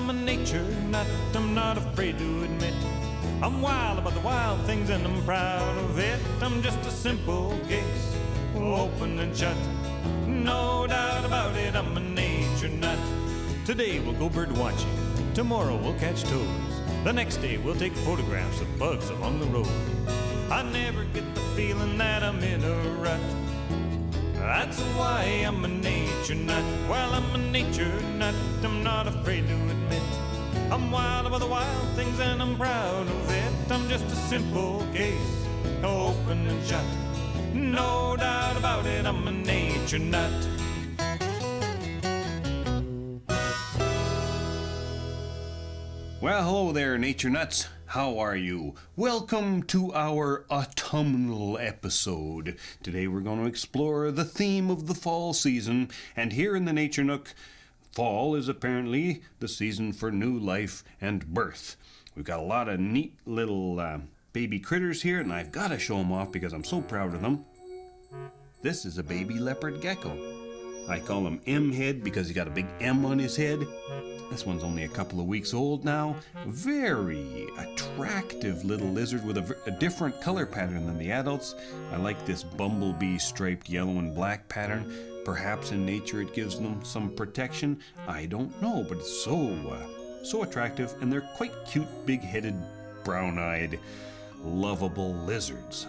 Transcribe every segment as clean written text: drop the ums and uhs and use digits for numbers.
I'm a nature nut, I'm not afraid to admit. I'm wild about the wild things and I'm proud of it. I'm just a simple case, open and shut. No doubt about it, I'm a nature nut. Today we'll go bird watching, tomorrow we'll catch toads. The next day we'll take photographs of bugs along the road. I never get the feeling that I'm in a rut. That's why I'm a nature nut. Well, I'm a nature nut, I'm not afraid to admit. I'm wild about the wild things and I'm proud of it. I'm just a simple case, open and shut. No doubt about it, I'm a nature nut. Well, hello there, Nature Nuts. How are you? Welcome to our autumnal episode. Today we're going to explore the theme of the fall season, and here in the Nature Nook, fall is apparently the season for new life and birth. We've got a lot of neat little baby critters here, and I've got to show them off because I'm so proud of them. This is a baby leopard gecko. I call him M-head because he's got a big M on his head. This one's only a couple of weeks old now. Very attractive little lizard with a different color pattern than the adults. I like this bumblebee striped yellow and black pattern. Perhaps in nature it gives them some protection. I don't know, but it's so attractive, and they're quite cute, big-headed, brown-eyed, lovable lizards.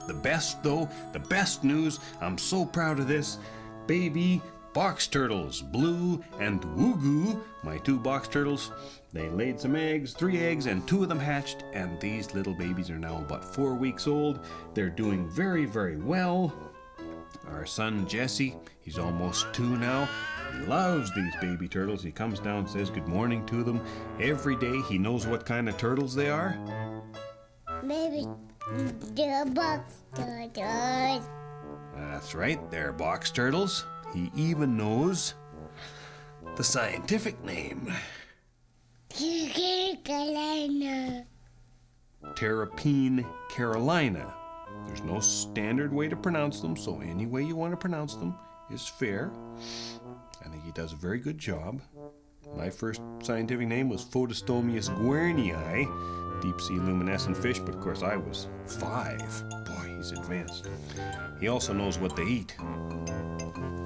The best news, I'm so proud of this, baby box turtles, Blue and Woogoo, my two box turtles. They laid some eggs, 3 eggs, and 2 of them hatched, and these little babies are now about 4 weeks old. They're doing very, very well. Our son Jesse, he's almost 2 now. He loves these baby turtles. He comes down and says good morning to them. Every day he knows what kind of turtles they are. Maybe the box turtles. That's right, they're box turtles. He even knows the scientific name. Carolina. Terrapene Carolina. There's no standard way to pronounce them, so any way you want to pronounce them is fair. I think he does a very good job. My first scientific name was Photostomius guernii, deep-sea luminescent fish, but of course I was 5. Boy, he's advanced. He also knows what they eat.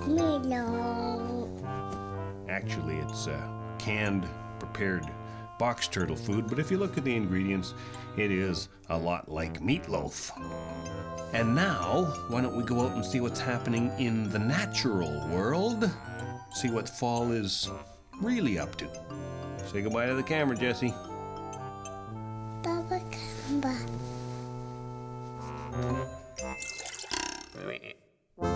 Meatloaf. Actually, it's canned, prepared box turtle food, but if you look at the ingredients, it is a lot like meatloaf. And now, why don't we go out and see what's happening in the natural world? See what fall is really up to. Say goodbye to the camera, Jesse. Baba Kamba.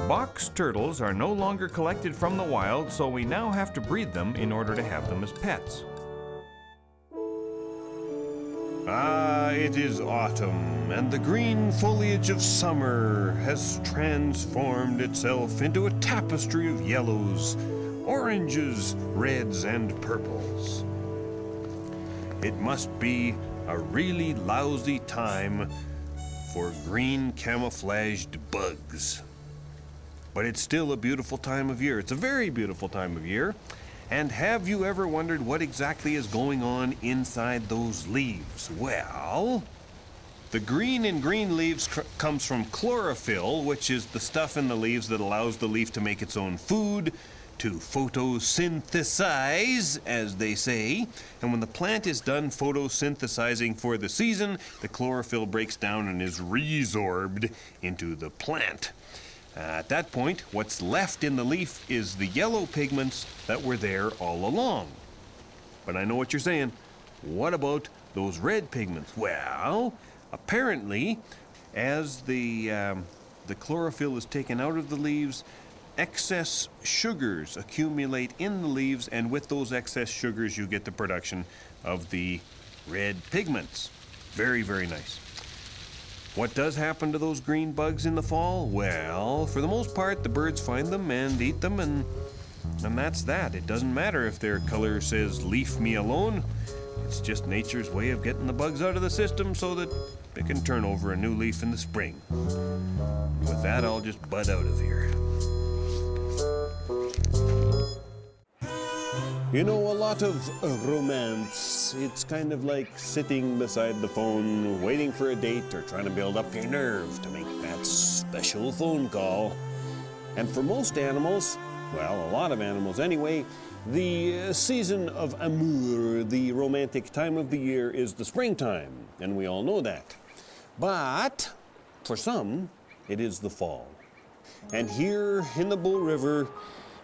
Box turtles are no longer collected from the wild, so we now have to breed them in order to have them as pets. Ah, it is autumn, and the green foliage of summer has transformed itself into a tapestry of yellows, oranges, reds, and purples. It must be a really lousy time for green camouflaged bugs. But it's still a beautiful time of year. It's a very beautiful time of year. And have you ever wondered what exactly is going on inside those leaves? Well, the green in green leaves comes from chlorophyll, which is the stuff in the leaves that allows the leaf to make its own food, to photosynthesize, as they say. And when the plant is done photosynthesizing for the season, the chlorophyll breaks down and is resorbed into the plant. At that point, what's left in the leaf is the yellow pigments that were there all along. But I know what you're saying. What about those red pigments? Well, apparently, as the chlorophyll is taken out of the leaves, excess sugars accumulate in the leaves, and with those excess sugars, you get the production of the red pigments. Very, very nice. What does happen to those green bugs in the fall? Well, for the most part, the birds find them and eat them, and that's that. It doesn't matter if their color says, "Leave me alone." It's just nature's way of getting the bugs out of the system so that it can turn over a new leaf in the spring. With that, I'll just bud out of here. You know, a lot of romance. It's kind of like sitting beside the phone, waiting for a date, or trying to build up your nerve to make that special phone call. And for most animals, well, a lot of animals anyway, the season of amour, the romantic time of the year, is the springtime, and we all know that. But for some, it is the fall. And here in the Bull River,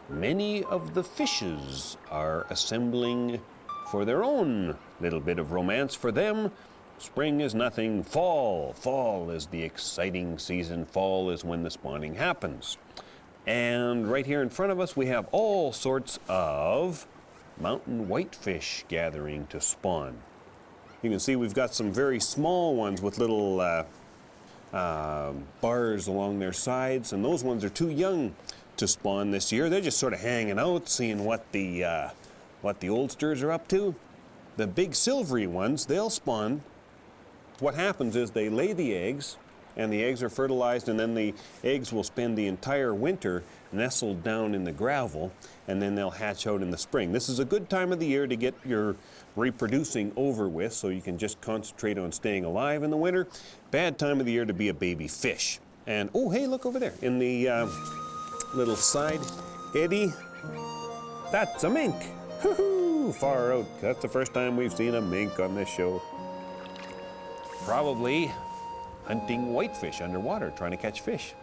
many of the fishes are assembling for their own little bit of romance. For them, spring is nothing. Fall is the exciting season. Fall is when the spawning happens. And right here in front of us, we have all sorts of mountain whitefish gathering to spawn. You can see we've got some very small ones with little bars along their sides, and those ones are too young to spawn this year. They're just sort of hanging out, seeing what the oldsters are up to. The big silvery ones, they'll spawn. What happens is they lay the eggs, and the eggs are fertilized, and then the eggs will spend the entire winter nestled down in the gravel, and then they'll hatch out in the spring. This is a good time of the year to get your reproducing over with, so you can just concentrate on staying alive in the winter. Bad time of the year to be a baby fish. And oh, hey, look over there in the little side eddy. That's a mink. Hoo-hoo, far out. That's the first time we've seen a mink on this show. Probably hunting whitefish underwater, trying to catch fish.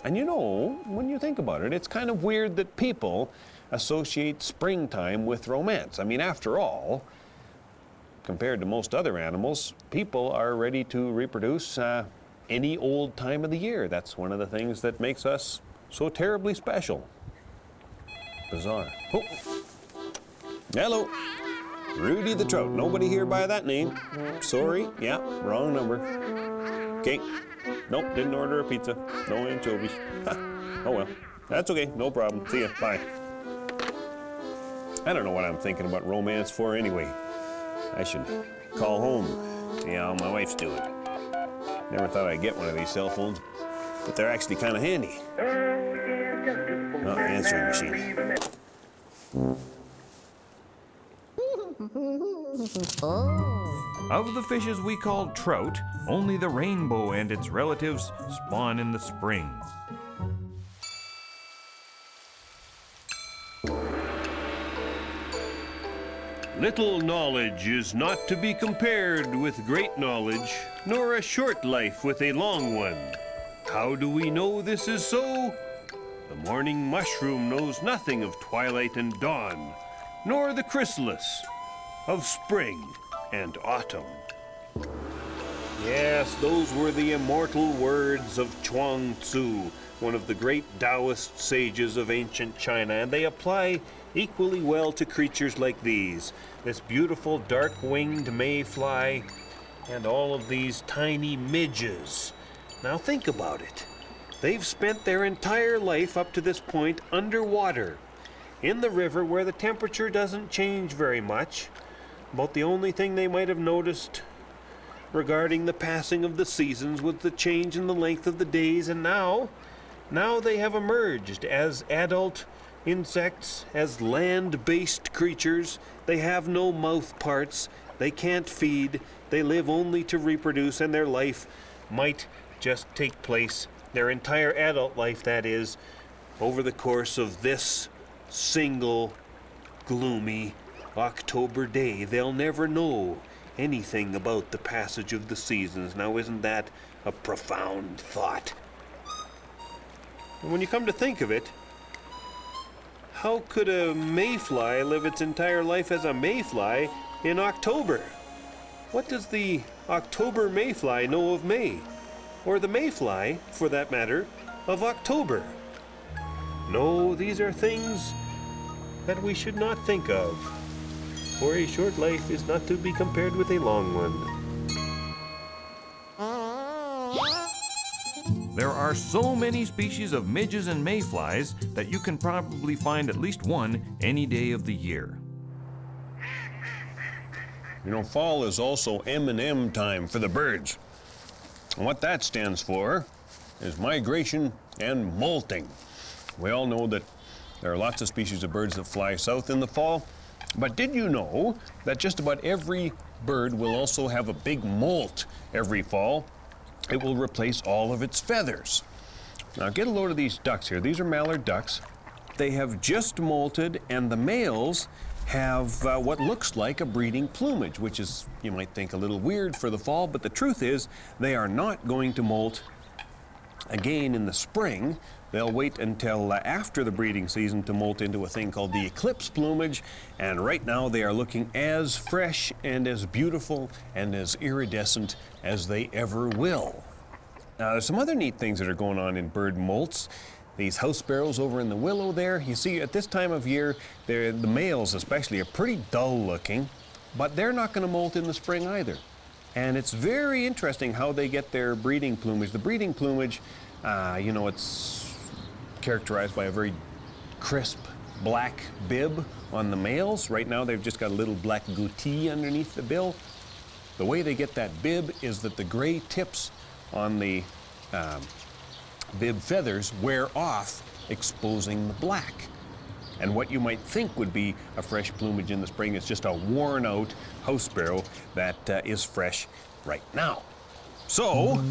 And you know, when you think about it, it's kind of weird that people associate springtime with romance. I mean, after all, compared to most other animals, people are ready to reproduce any old time of the year. That's one of the things that makes us so terribly special. Bizarre. Oh. Hello. Rudy the Trout. Nobody here by that name. Sorry. Yeah, wrong number. Okay. Nope, didn't order a pizza. No anchovies. Oh well. That's okay. No problem. See ya. Bye. I don't know what I'm thinking about romance for anyway. I should call home. See how my wife's doing. Never thought I'd get one of these cell phones, but they're actually kind of handy. Oh, answering machine. Of the fishes we call trout, only the rainbow and its relatives spawn in the spring. Little knowledge is not to be compared with great knowledge, nor a short life with a long one. How do we know this is so? The morning mushroom knows nothing of twilight and dawn, nor the chrysalis of spring and autumn. Yes, those were the immortal words of Chuang Tzu, one of the great Taoist sages of ancient China, and they apply equally well to creatures like these. This beautiful dark-winged mayfly and all of these tiny midges. Now think about it. They've spent their entire life up to this point underwater, in the river where the temperature doesn't change very much. About the only thing they might have noticed regarding the passing of the seasons was the change in the length of the days, and now they have emerged as adult insects, as land-based creatures. They have no mouth parts, they can't feed, they live only to reproduce, and their life might just take place, their entire adult life that is, over the course of this single gloomy October day. They'll never know anything about the passage of the seasons. Now, isn't that a profound thought? And when you come to think of it, how could a mayfly live its entire life as a mayfly in October? What does the October mayfly know of May? Or the mayfly, for that matter, of October? No, these are things that we should not think of. For a short life is not to be compared with a long one. There are so many species of midges and mayflies that you can probably find at least one any day of the year. You know, fall is also M&M time for the birds. And what that stands for is migration and molting. We all know that There are lots of species of birds that fly south in the fall. But did you know that just about every bird will also have a big molt every fall? It will replace all of its feathers. Now get a load of these ducks here. These are mallard ducks. They have just molted, and the males have what looks like a breeding plumage, which is, you might think, a little weird for the fall, but the truth is they are not going to molt again in the spring. They'll wait until after the breeding season to molt into a thing called the eclipse plumage, and right now they are looking as fresh and as beautiful and as iridescent as they ever will. Now there's some other neat things that are going on in bird molts. These house sparrows over in the willow there, you see at this time of year, the males especially are pretty dull looking, but they're not going to molt in the spring either. And it's very interesting how they get their breeding plumage. The breeding plumage, it's characterized by a very crisp black bib on the males. Right now they've just got a little black goatee underneath the bill. The way they get that bib is that the gray tips on the bib feathers wear off, exposing the black. And what you might think would be a fresh plumage in the spring is just a worn out house sparrow that is fresh right now. So,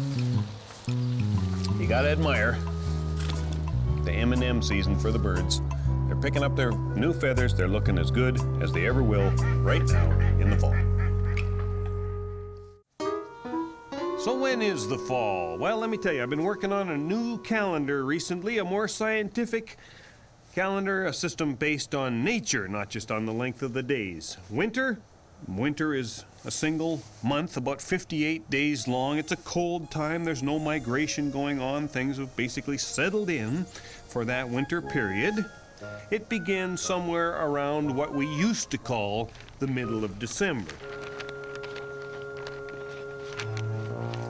you gotta admire the M&M season for the birds. They're picking up their new feathers. They're looking as good as they ever will right now in the fall. So when is the fall? Well, let me tell you, I've been working on a new calendar recently, a more scientific calendar, a system based on nature, not just on the length of the days. Winter is a single month, about 58 days long. It's a cold time. There's no migration going on. Things have basically settled in for that winter period. It begins somewhere around what we used to call the middle of December.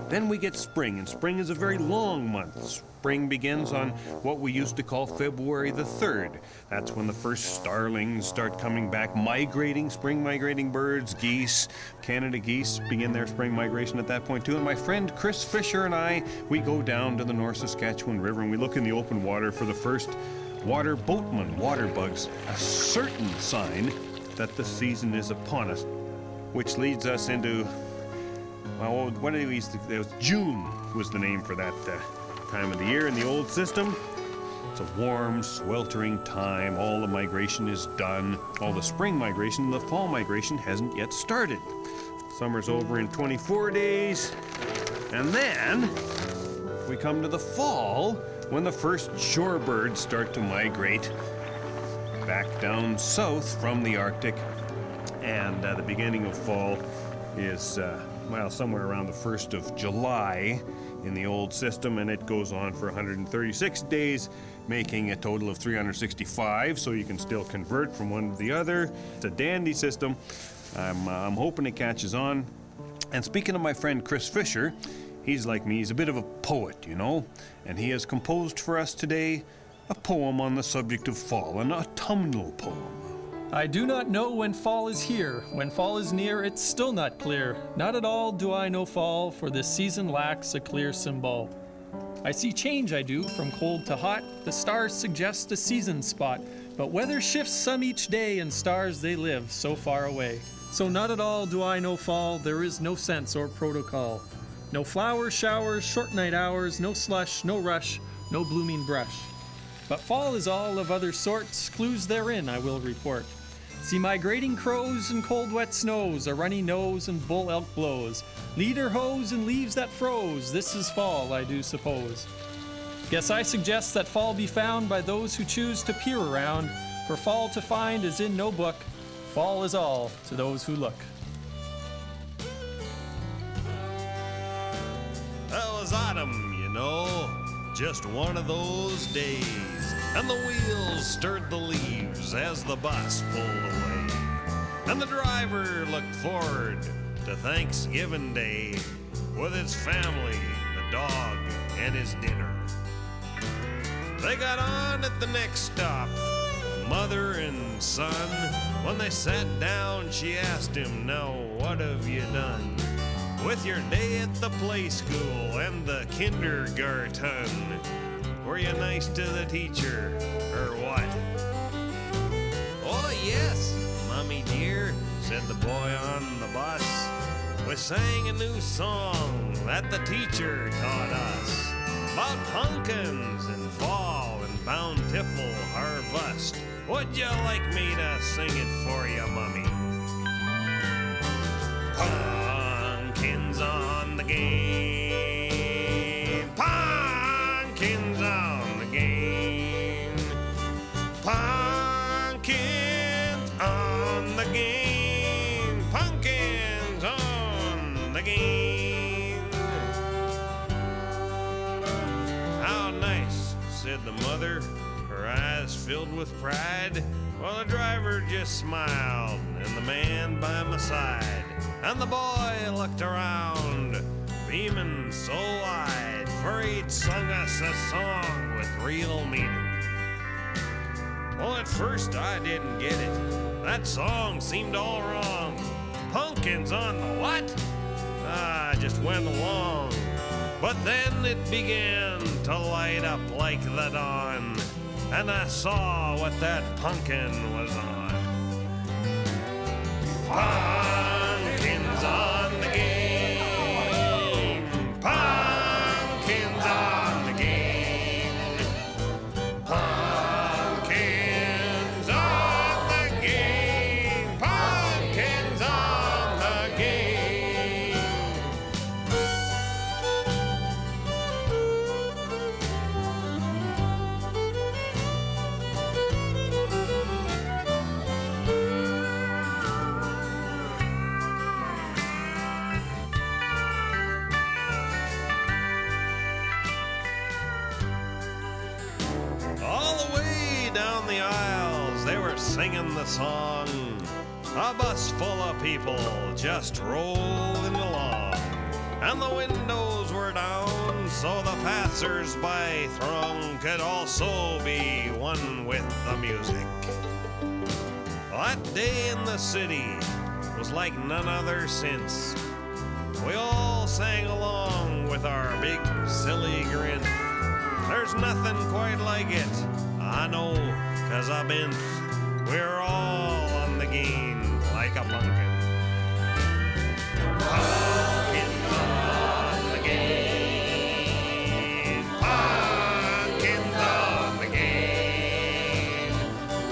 Then we get spring, and spring is a very long month. Spring begins on what we used to call February the 3rd. That's when the first starlings start coming back, spring migrating birds, geese. Canada geese begin their spring migration at that point too. And my friend Chris Fisher and I, we go down to the North Saskatchewan River and we look in the open water for the first water boatman water bugs, a certain sign that the season is upon us, which leads us into, well, what do we used to, it was June was the name for that time of the year in the old system. It's a warm, sweltering time. All the migration is done. All the spring migration, the fall migration hasn't yet started. Summer's over in 24 days. And then we come to the fall when the first shorebirds start to migrate back down south from the Arctic. And the beginning of fall is, somewhere around the 1st of July in the old system, and it goes on for 136 days, making a total of 365, so you can still convert from one to the other. It's a dandy system. I'm hoping it catches on. And speaking of my friend Chris Fisher, he's like me, he's a bit of a poet, and he has composed for us today a poem on the subject of fall, an autumnal poem. I do not know when fall is here. When fall is near, it's still not clear. Not at all do I know fall, for this season lacks a clear symbol. I see change, I do, from cold to hot. The stars suggest a season spot, but weather shifts some each day, and stars they live so far away. So not at all do I know fall. There is no sense or protocol. No flowers, showers, short night hours, no slush, no rush, no blooming brush. But fall is all of other sorts, clues therein I will report. See migrating crows and cold wet snows, a runny nose and bull elk blows, leader hose and leaves that froze. This is fall, I do suppose. Guess I suggest that fall be found by those who choose to peer around, for fall to find is in no book. Fall is all to those who look. That was autumn, just one of those days. And the wheels stirred the leaves as the bus pulled away. And the driver looked forward to Thanksgiving Day with his family, the dog, and his dinner. They got on at the next stop, mother and son. When they sat down, she asked him, "Now what have you done with your day at the play school and the kindergarten? Were you nice to the teacher, or what?" Mummy dear, said the boy on the bus. We sang a new song that the teacher taught us about pumpkins and fall and bountiful harvest. Would you like me to sing it for you, Mummy? Pumpkins on the game. Pumpkins on the game. Pumpkins on the game. Pumpkins on the game. How nice, said the mother, her eyes filled with pride, while the driver just smiled, and the man by my side, and the boy looked around, beaming so wide, for he'd sung us a song with real meaning. Well, at first I didn't get it. That song seemed all wrong. Pumpkins on the what? I just went along. But then it began to light up like the dawn, and I saw what that pumpkin was on. Pumpkins on the game. Pumpkins on the game. Pumpkins on the game. Pumpkins on the game. All the way down the aisles, they were singing the song. A bus full of people just rolling along, and the windows were down so the passers-by throng could also be one with the music. That day in the city was like none other since. We all sang along with our big silly grin. There's nothing quite like it, I know, 'cause I've been. We're all on the game like a pumpkin. Pumpkins on the game. Pumpkins on the game.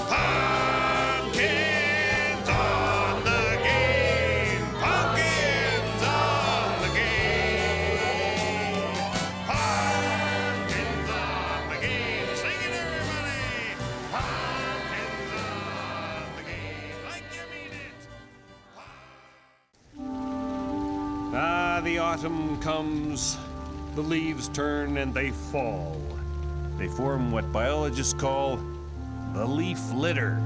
Pumpkins on the game. Pumpkins on the game. Pumpkins on the game. Sing it, everybody. Pumpkins on the game. Like you mean it. Ah, the autumn comes, the leaves turn and they fall. They form what biologists call the leaf litter.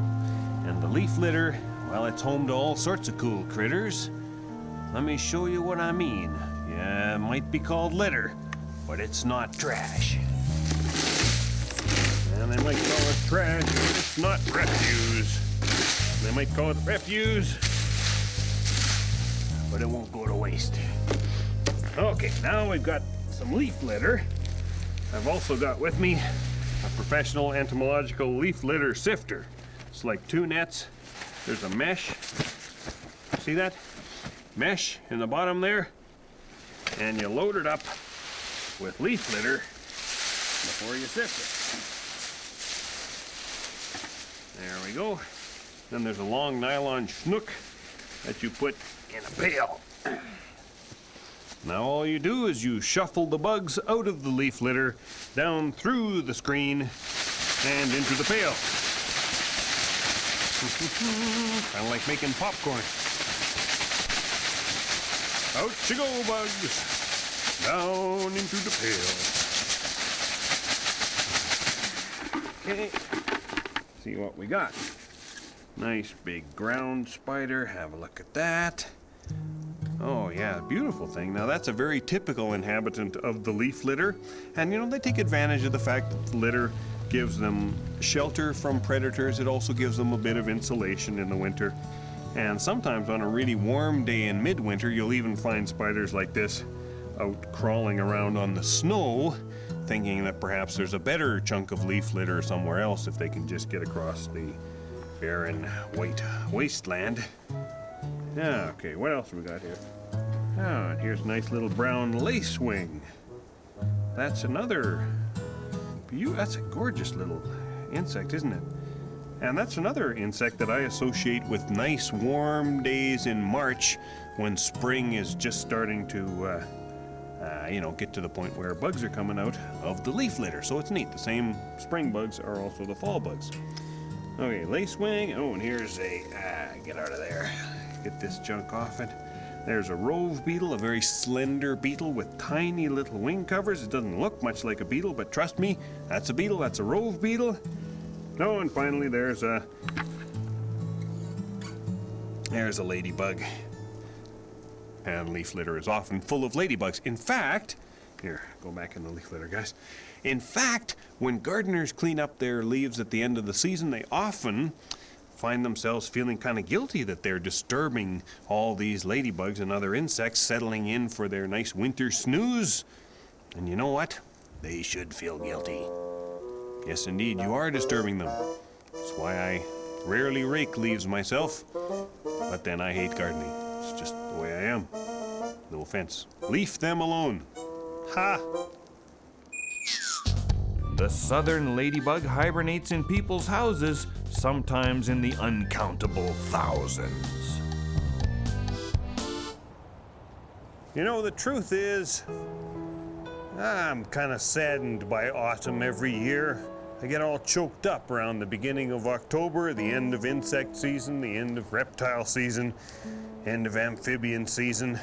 And the leaf litter, well, it's home to all sorts of cool critters. Let me show you what I mean. Yeah, it might be called litter, but it's not trash. And they might call it trash, but it's not refuse. They might call it refuse, but it won't go to waste. Okay, now we've got some leaf litter. I've also got with me a professional entomological leaf litter sifter. It's like two nets. There's a mesh. See that? Mesh in the bottom there. And you load it up with leaf litter before you sift it. There we go. Then there's a long nylon schnook that you put in a pail. Now all you do is you shuffle the bugs out of the leaf litter, down through the screen, and into the pail. Kind of like making popcorn. Out you go, bugs. Down into the pail. Okay. See what we got. Nice big ground spider. Have a look at that. Oh yeah, beautiful thing. Now that's a very typical inhabitant of the leaf litter. And you know, they take advantage of the fact that the litter gives them shelter from predators. It also gives them a bit of insulation in the winter. And sometimes on a really warm day in midwinter, you'll even find spiders like this out crawling around on the snow, thinking that perhaps there's a better chunk of leaf litter somewhere else if they can just get across the barren white wasteland. Okay, what else we got here? And here's a nice little brown lacewing. That's another that's a gorgeous little insect, isn't it? And that's another insect that I associate with nice warm days in March when spring is just starting to get to the point where bugs are coming out of the leaf litter. So it's neat. The same spring bugs are also the fall bugs. Okay, lacewing. Oh, and here's a get out of there. Get this junk off it. There's a rove beetle, a very slender beetle with tiny little wing covers. It doesn't look much like a beetle, but trust me, that's a beetle. That's a rove beetle. Oh, and finally there's a ladybug. And leaf litter is often full of ladybugs. In fact, here, go back in the leaf litter, guys. In fact, when gardeners clean up their leaves at the end of the season, they often find themselves feeling kind of guilty that they're disturbing all these ladybugs and other insects settling in for their nice winter snooze. And you know what? They should feel guilty. Yes, indeed, you are disturbing them. That's why I rarely rake leaves myself. But then I hate gardening. It's just the way I am. No offense. Leave them alone. Ha! The southern ladybug hibernates in people's houses, sometimes in the uncountable thousands. You know, the truth is, I'm kind of saddened by autumn every year. I get all choked up around the beginning of October, the end of insect season, the end of reptile season, end of amphibian season.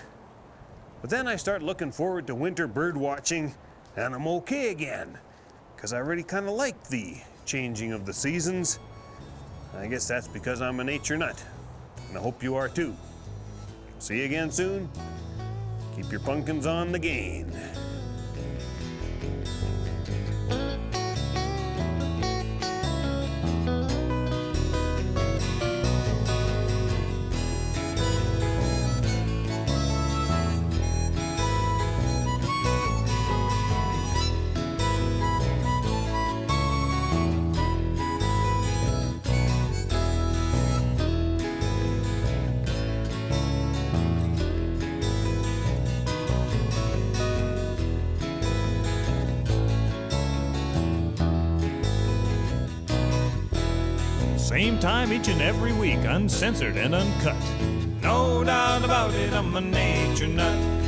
But then I start looking forward to winter bird watching, and I'm okay again, because I really kind of like the changing of the seasons. I guess that's because I'm a nature nut, and I hope you are too. See you again soon. Keep your pumpkins on the gain. Same time each and every week, uncensored and uncut. No doubt about it, I'm a nature nut.